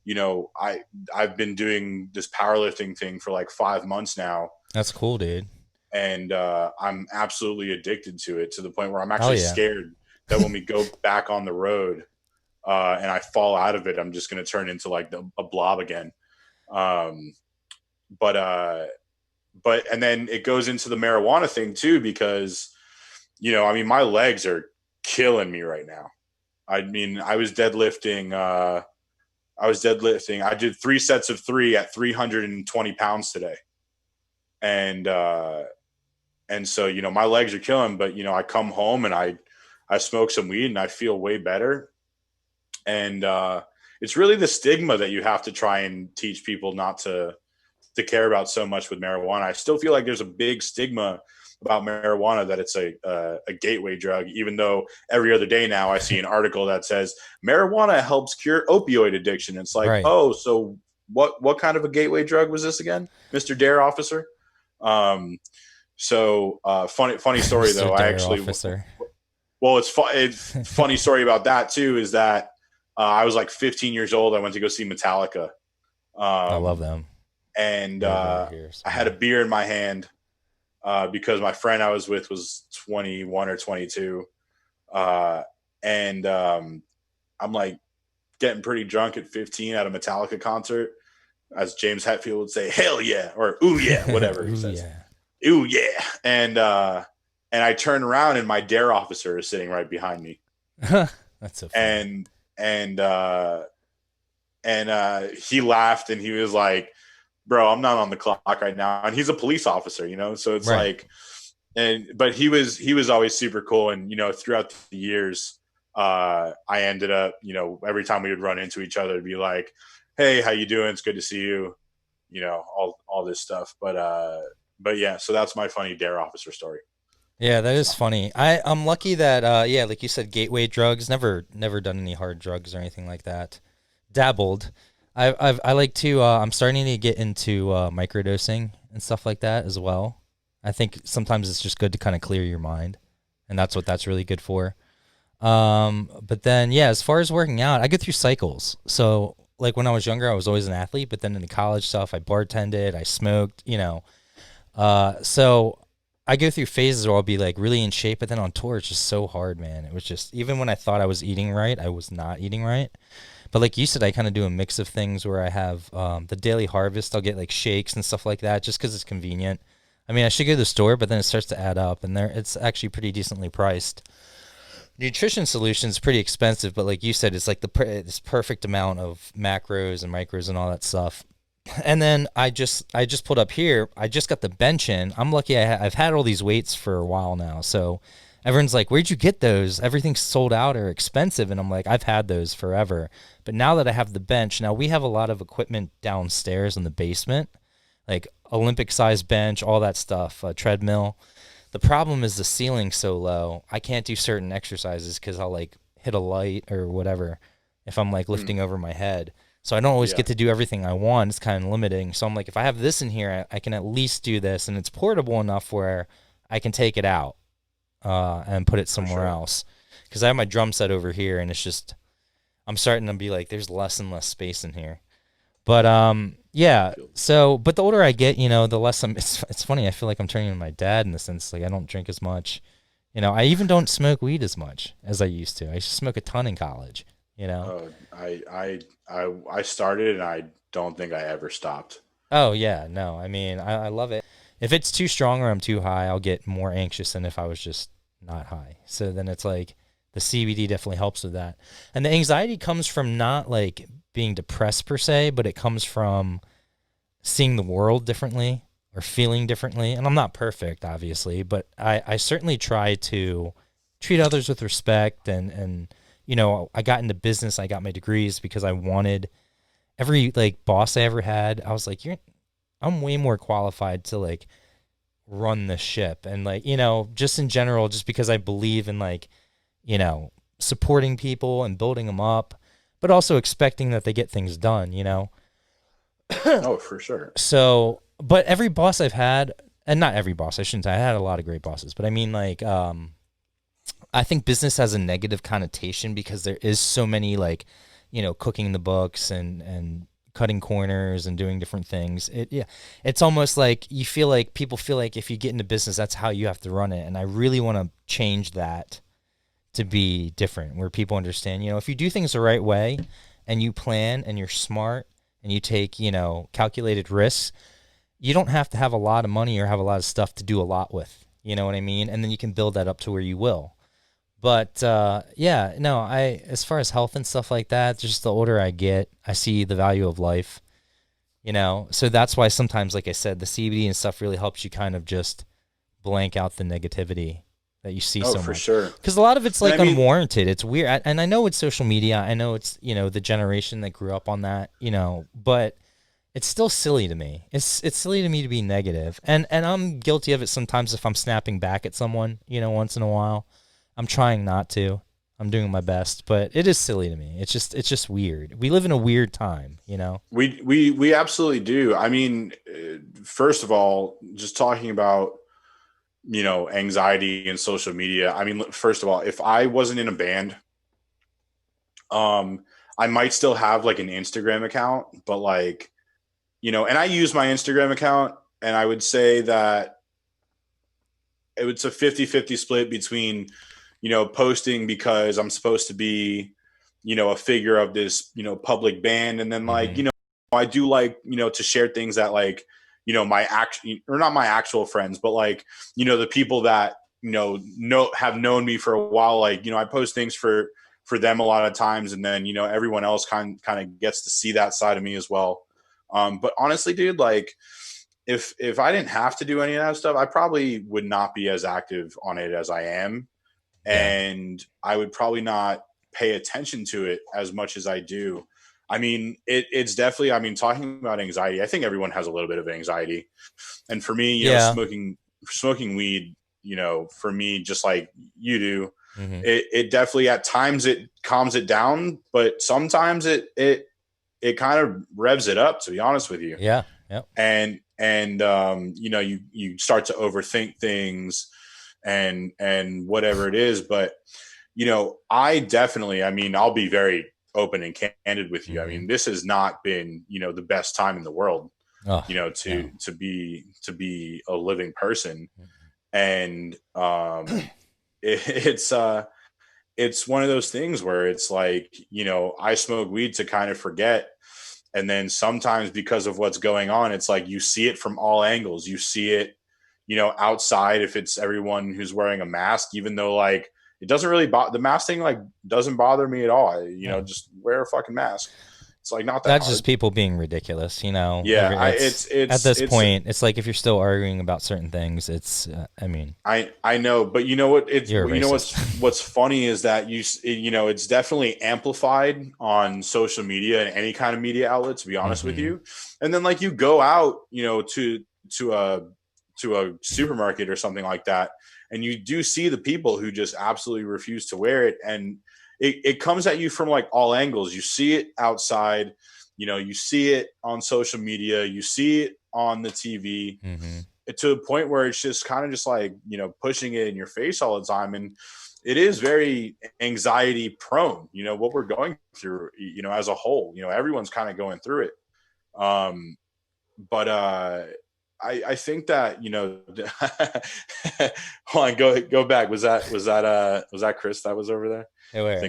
I've been doing this powerlifting thing for like 5 months now. That's cool, dude. And I'm absolutely addicted to it, to the point where I'm actually scared that when we go back on the road and I fall out of it, I'm just going to turn into like a blob again. But and then it goes into the marijuana thing too, because, my legs are killing me right now. I mean, I was deadlifting. I did 3 sets of 3 at 320 pounds today. and so, you know, my legs are killing, but, you know, I come home and I smoke some weed and I feel way better. And it's really the stigma that you have to try and teach people not to care about so much with marijuana. I still feel like there's a big stigma about marijuana, that it's a gateway drug, even though every other day now I see an article that says marijuana helps cure opioid addiction. It's like, Right. oh, so what kind of a gateway drug was this again, Mr. Dare Officer? So funny story Mr. though. I Dare actually, Officer. well, it's funny story about that too, is that I was like 15 years old. I went to go see Metallica. I love them. And They're I had a beer in my hand because my friend I was with was 21 or 22. And I'm like getting pretty drunk at 15 at a Metallica concert. As James Hetfield would say, hell yeah, or ooh yeah, whatever he Ooh, says. yeah. Ooh yeah. And I turn around and my dare officer is sitting right behind me. That's so funny. And he laughed and he was like, bro, I'm not on the clock right now. And he's a police officer, you know? So it's Right. like, but he was always super cool. And, you know, throughout the years, I ended up, you know, every time we would run into each other, it'd be like, hey, how you doing? It's good to see you. You know, all this stuff. But yeah, so that's my funny dare officer story. Yeah, that is funny. I'm lucky that yeah, like you said, gateway drugs. Never done any hard drugs or anything like that. Dabbled. I like to. I'm starting to get into microdosing and stuff like that as well. I think sometimes it's just good to kind of clear your mind, and that's what that's really good for. But then yeah, as far as working out, I go through cycles. So like when I was younger, I was always an athlete, but then in the college stuff, I bartended, I smoked, you know. So I go through phases where I'll be like really in shape, but then on tour, it's just so hard, man. It was just, even when I thought I was eating right, I was not eating right. But like you said, I kind of do a mix of things where I have the daily harvest. I'll get like shakes and stuff like that just because it's convenient. I mean, I should go to the store, but then it starts to add up, and it's actually pretty decently priced. Nutrition Solutions is pretty expensive, but like you said, it's like this perfect amount of macros and micros and all that stuff. And then I just pulled up here. I just got the bench in. I'm lucky. I've had all these weights for a while now, so everyone's like, "Where'd you get those? Everything's sold out or expensive." And I'm like, "I've had those forever." But now that I have the bench, now we have a lot of equipment downstairs in the basement, like Olympic size bench, all that stuff, treadmill. The problem is the ceiling's so low. I can't do certain exercises because I'll like hit a light or whatever if I'm like lifting over my head. So I don't always get to do everything I want. It's kind of limiting. So I'm like, if I have this in here, I can at least do this, and it's portable enough where I can take it out and put it somewhere else. Because I have my drum set over here, and it's just, I'm starting to be like, there's less and less space in here. But yeah. So, but the older I get, you know, the less it's funny. I feel like I'm turning into my dad in the sense like I don't drink as much. You know, I even don't smoke weed as much as I used to. I used to smoke a ton in college. You know. I started and I don't think I ever stopped. Oh yeah, no. I mean, I love it. If it's too strong or I'm too high, I'll get more anxious than if I was just not high. So then it's like the CBD definitely helps with that. And the anxiety comes from not like being depressed per se, but it comes from seeing the world differently or feeling differently. And I'm not perfect, obviously, but I certainly try to treat others with respect. And you know, I got into business, I got my degrees because I wanted every like boss I ever had. I was like, I'm way more qualified to like run the ship. And like, you know, just in general, just because I believe in like, you know, supporting people and building them up, but also expecting that they get things done, you know? Oh, for sure. So, but every boss I've had, and not every boss, I shouldn't say, I had a lot of great bosses, but I mean like, I think business has a negative connotation because there is so many like, you know, cooking the books and cutting corners and doing different things. It's almost like you feel like people feel like if you get into business, that's how you have to run it. And I really want to change that to be different, where people understand, you know, if you do things the right way and you plan and you're smart and you take, you know, calculated risks, you don't have to have a lot of money or have a lot of stuff to do a lot with, you know what I mean? And then you can build that up to where you will. But yeah, no, as far as health and stuff like that, just the older I get, I see the value of life. you know? So that's why sometimes, like I said, the CBD and stuff really helps you kind of just blank out the negativity that you see so much. for sure. Because a lot of it's like I mean, unwarranted. It's weird. And I know it's social media. I know it's, you know, the generation that grew up on that, you know, but it's still silly to me. It's silly to me to be negative. And I'm guilty of it sometimes if I'm snapping back at someone, you know, once in a while. I'm trying not to. I'm doing my best, but it is silly to me. It's just weird. We live in a weird time, you know? We absolutely do. I mean, first of all, just talking about, you know, anxiety and social media. I mean, first of all, if I wasn't in a band, I might still have like an Instagram account, but like, you know, and I use my Instagram account, and I would say that it's a 50-50 split between, you know, posting because I'm supposed to be, you know, a figure of this, you know, public band. And then like, you know, I do like, you know, to share things that like, you know, my actual, or not my actual friends, but like, you know, the people that, you know, have known me for a while. Like, you know, I post things for them a lot of times. And then, you know, everyone else kind of gets to see that side of me as well. But honestly, dude, like if I didn't have to do any of that stuff, I probably would not be as active on it as I am. And I would probably not pay attention to it as much as I do. I mean, it's definitely, I mean, talking about anxiety, I think everyone has a little bit of anxiety. And for me, you know, smoking weed, you know, for me, just like you do, it definitely at times it calms it down, but sometimes it kind of revs it up, to be honest with you. Yeah. Yep. And you know, you start to overthink things and whatever it is. But, you know, I mean, I'll be very open and candid with you. I mean, this has not been, you know, the best time in the world, you know, to be a living person. And it's one of those things where it's like, you know, I smoke weed to kind of forget. And then sometimes because of what's going on, it's like you see it from all angles. You see it, you know, outside if it's everyone who's wearing a mask, even though like it doesn't really the mask thing like doesn't bother me at all. You know, just wear a fucking mask. It's like not that That's hard. just people being ridiculous, you know. Yeah, it's at this point, it's like if you're still arguing about certain things, it's. I mean, I know, but you know what? You know what's funny is that you know it's definitely amplified on social media and any kind of media outlet. To be honest with you, and then like you go out, you know, to a supermarket or something like that, and you do see the people who just absolutely refuse to wear it, and it comes at you from like all angles. You see it outside, you know, you see it on social media, you see it on the TV, to a point where it's just kind of just like, you know, pushing it in your face all the time. And it is very anxiety prone, you know, what we're going through, you know, as a whole, you know, everyone's kind of going through it. But I think that, you know, hold on, go back. Was that Chris that was over there? Where? I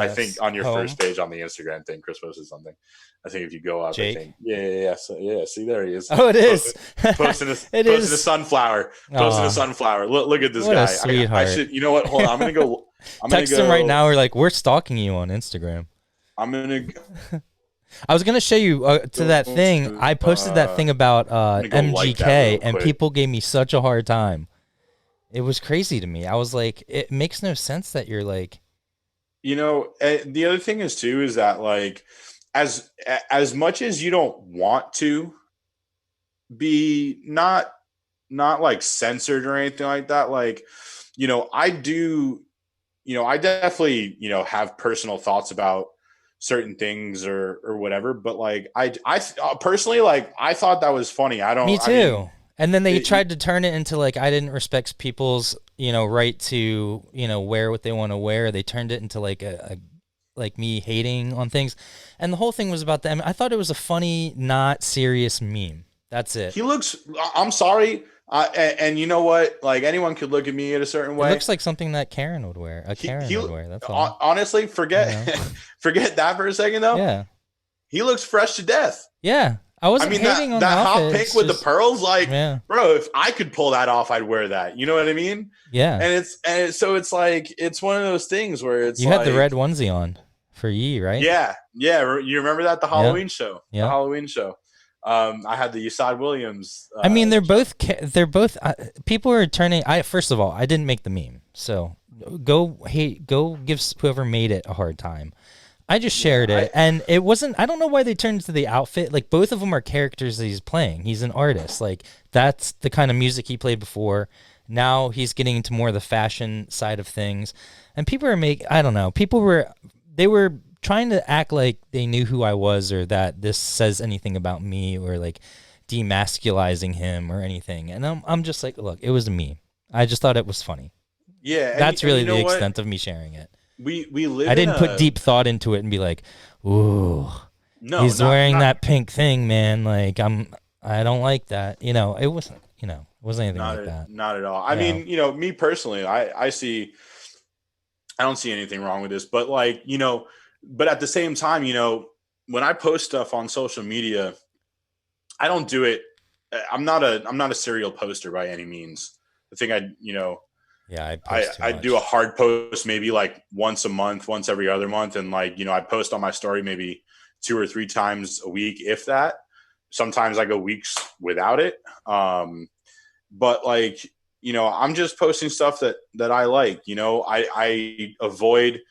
think on your first page on the Instagram thing, Chris posted something. I think if you go up, Jake? I think, yeah. So, yeah, see, there he is. Oh, it is. Posting a sunflower. Posting a sunflower. Look at this what guy. A sweetheart. I should. You know what? Hold on. I'm gonna go. Text him right now. We're like, we're stalking you on Instagram. I'm gonna. I was gonna show you to that thing. I posted that thing about MGK, and people gave me such a hard time. It was crazy to me. I was like, it makes no sense that you're like. You know, the other thing is too is that like as much as you don't want to be not like censored or anything like that, like, you know, I definitely, you know, have personal thoughts about certain things or whatever, but like I personally, like, I thought that was funny. Me too. And then they tried to turn it into like, I didn't respect people's, you know, right to, you know, wear what they want to wear. They turned it into like like me hating on things. And the whole thing was about them. I thought it was a funny, not serious meme. That's it. I'm sorry. And you know what? Like, anyone could look at me in a certain way. It looks like something that Karen would wear. Karen would wear. That's all. Honestly, forget that for a second though. Yeah. He looks fresh to death. Yeah. I wasn't hating on that hot outfit. pink with the pearls, like, yeah. Bro, if I could pull that off, I'd wear that. You know what I mean? Yeah. So it's like, it's one of those things where it's you had the red onesie on for Yee, right? Yeah. You remember that? The Halloween show. Yeah. The Halloween show. I had the Usad Williams. I mean, they're both people are turning. First of all, I didn't make the meme, so go give whoever made it a hard time. I just shared it, and it wasn't. I don't know why they turned to the outfit. Like, both of them are characters that he's playing. He's an artist. Like, that's the kind of music he played before. Now he's getting into more of the fashion side of things, and people are I don't know. They were trying to act like they knew who I was, or that this says anything about me, or like demasculizing him or anything. And I'm just like, look, it was a meme. I just thought it was funny. Yeah, that's really the extent of me sharing it. We live. I didn't put deep thought into it and be like, ooh, no, he's wearing that pink thing, man. Like, I don't like that. You know, it wasn't. You know, it wasn't anything like that. Not at all. I mean, you know, me personally, I don't see anything wrong with this, but like, you know, but at the same time, you know, when I post stuff on social media, I don't do it. I'm not a serial poster by any means. I think I do a hard post maybe like once a month, once every other month. And like, you know, I post on my story maybe 2 or 3 times a week, if that. Sometimes I go weeks without it. But like, you know, I'm just posting stuff that I like. You know, I avoid,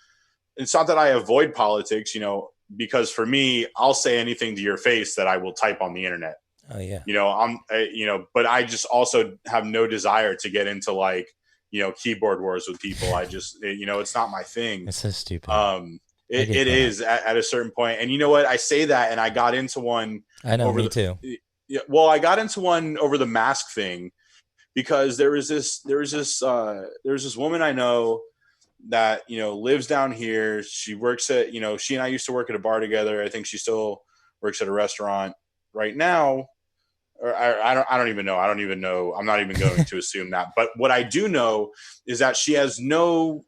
it's not that I avoid politics, you know, because for me, I'll say anything to your face that I will type on the internet. Oh yeah. You know, but I just also have no desire to get into like, you know, keyboard wars with people. You know, it's not my thing. It's so stupid. It is at a certain point. And you know what? I say that, and I got into one. I know, me too. Yeah. Well, I got into one over the mask thing because there was this woman I know that, you know, lives down here. She works at, you know, she and I used to work at a bar together. I think she still works at a restaurant right now. Or I don't even know. I don't even know. I'm not even going to assume that. But what I do know is that she has no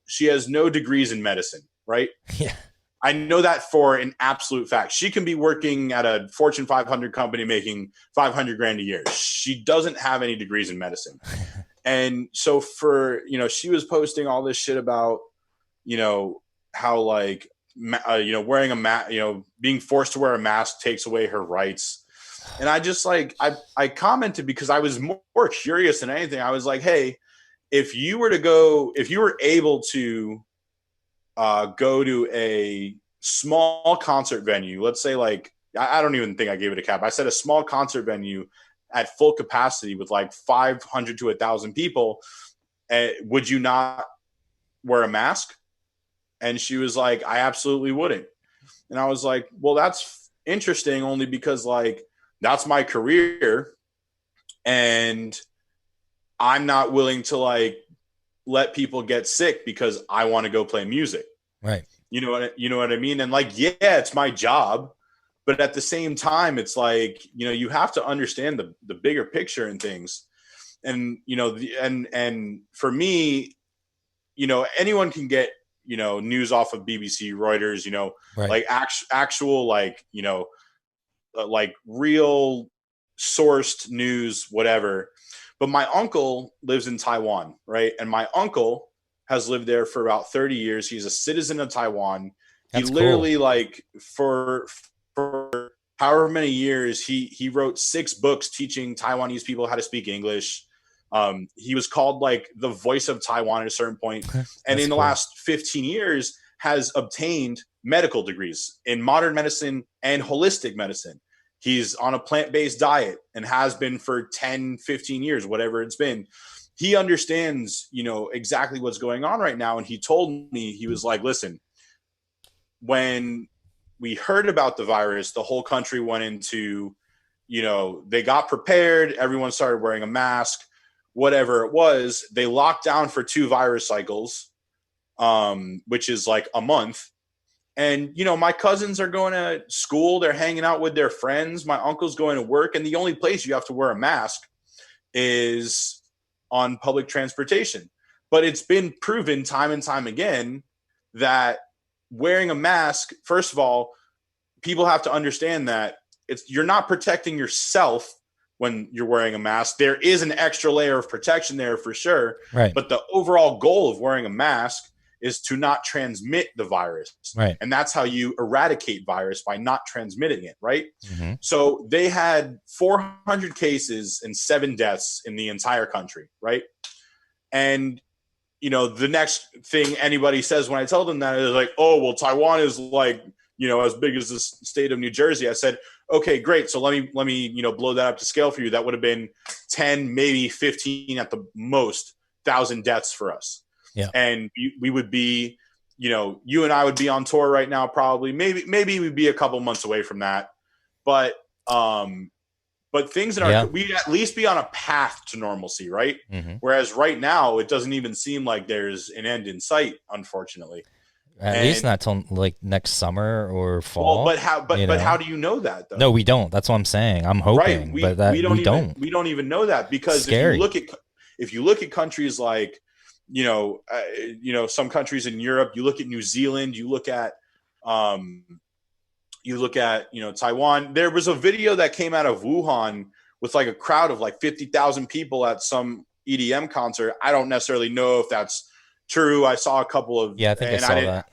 degrees in medicine, right? Yeah. I know that for an absolute fact. She can be working at a Fortune 500 company making $500,000 a year. She doesn't have any degrees in medicine. And so you know, she was posting all this shit about, you know, how like, you know, wearing a mask, you know, being forced to wear a mask takes away her rights. And I just like, I commented because I was more curious than anything. I was like, hey, if you were able to go to a small concert venue, let's say like, I don't even think I gave it a cap. I said a small concert venue at full capacity with like 500 to 1,000 people, would you not wear a mask? And she was like, I absolutely wouldn't. And I was like, well, that's interesting only because like, that's my career. And I'm not willing to like let people get sick because I want to go play music. Right. You know what I mean? And like, yeah, it's my job, but at the same time, it's like, you know, you have to understand the bigger picture and things. And, you know, and for me, you know, anyone can get, you know, news off of BBC, Reuters, you know, right. Like actual, like, you know, like real sourced news, whatever. But my uncle lives in Taiwan, right? And my uncle has lived there for about 30 years. He's a citizen of Taiwan. That's he literally cool. Like for however many years, he wrote 6 books teaching Taiwanese people how to speak English. He was called like the voice of Taiwan at a certain point. And in the last 15 years has obtained medical degrees in modern medicine and holistic medicine. He's on a plant-based diet and has been for 10, 15 years, whatever it's been. He understands, you know, exactly what's going on right now. And he told me, he was like, listen, when we heard about the virus, the whole country went into, you know, they got prepared. Everyone started wearing a mask, whatever it was. They locked down for 2 virus cycles, which is like a month. And, you know, my cousins are going to school. They're hanging out with their friends. My uncle's going to work. And the only place you have to wear a mask is on public transportation. But it's been proven time and time again that wearing a mask, first of all, people have to understand that you're not protecting yourself when you're wearing a mask. There is an extra layer of protection there for sure. Right. But the overall goal of wearing a mask is to not transmit the virus. Right. And that's how you eradicate virus, by not transmitting it, right? Mm-hmm. So they had 400 cases and 7 deaths in the entire country, right? And, you know, the next thing anybody says when I tell them that is like, oh, well, Taiwan is like, you know, as big as the state of New Jersey. I said, okay, great. So let me, you know, blow that up to scale for you. That would have been 10, maybe 15 at the most, 1,000 deaths for us. Yeah. And we would be, you know, you and I would be on tour right now, probably. Maybe we'd be a couple months away from that. But things that are, we'd at least be on a path to normalcy, right? Mm-hmm. Whereas right now, it doesn't even seem like there's an end in sight, unfortunately. At least not till like next summer or fall. Well, but how do you know that though? No, we don't. That's what I'm saying. I'm hoping, right. but we don't even know that, because if you look at countries like, you know, some countries in Europe, you look at New Zealand, you look at, you know, Taiwan. There was a video that came out of Wuhan with like a crowd of like 50,000 people at some EDM concert. I don't necessarily know if that's true. I saw a couple of, I think I saw that.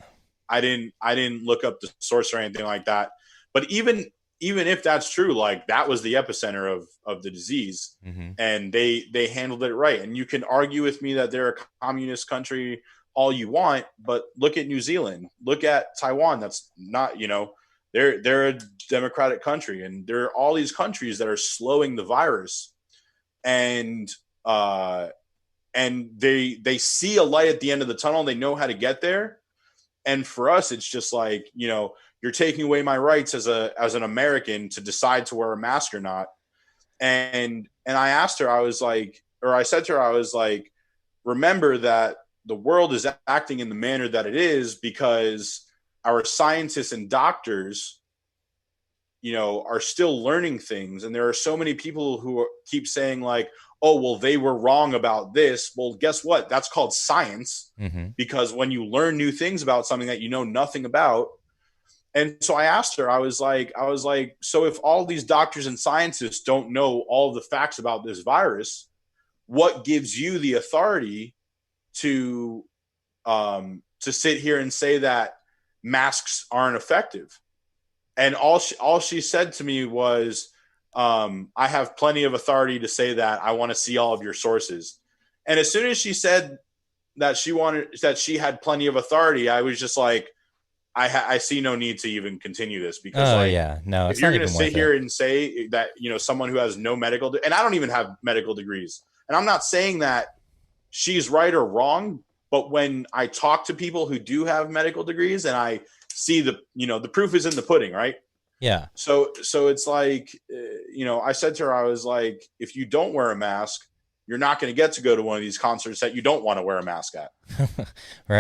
I didn't look up the source or anything like that. But even if that's true, like that was the epicenter of the disease, mm-hmm. and they handled it right. And you can argue with me that they're a communist country all you want, but look at New Zealand, look at Taiwan. That's not, you know, they're a democratic country, and there are all these countries that are slowing the virus, and they see a light at the end of the tunnel. They know how to get there. And for us, it's just like, you know, you're taking away my rights as an American to decide to wear a mask or not. And I asked her, I said to her, I was like, remember that the world is acting in the manner that it is because our scientists and doctors, you know, are still learning things. And there are so many people who keep saying like, oh, well, they were wrong about this. Well, guess what? That's called science, mm-hmm. because when you learn new things about something that you know nothing about. And so I asked her, I was like, so if all these doctors and scientists don't know all the facts about this virus, what gives you the authority to sit here and say that masks aren't effective? And all she said to me was, I have plenty of authority to say that. I want to see all of your sources. And as soon as she said that she had plenty of authority, I was just like, I see no need to even continue this, because if you're going to sit here and say that, you know, someone who has no medical, and I don't even have medical degrees, and I'm not saying that she's right or wrong, but when I talk to people who do have medical degrees and I see the proof is in the pudding, right? Yeah. So it's like, you know, I said to her, I was like, if you don't wear a mask, you're not going to get to go to one of these concerts that you don't want to wear a mask at. Right.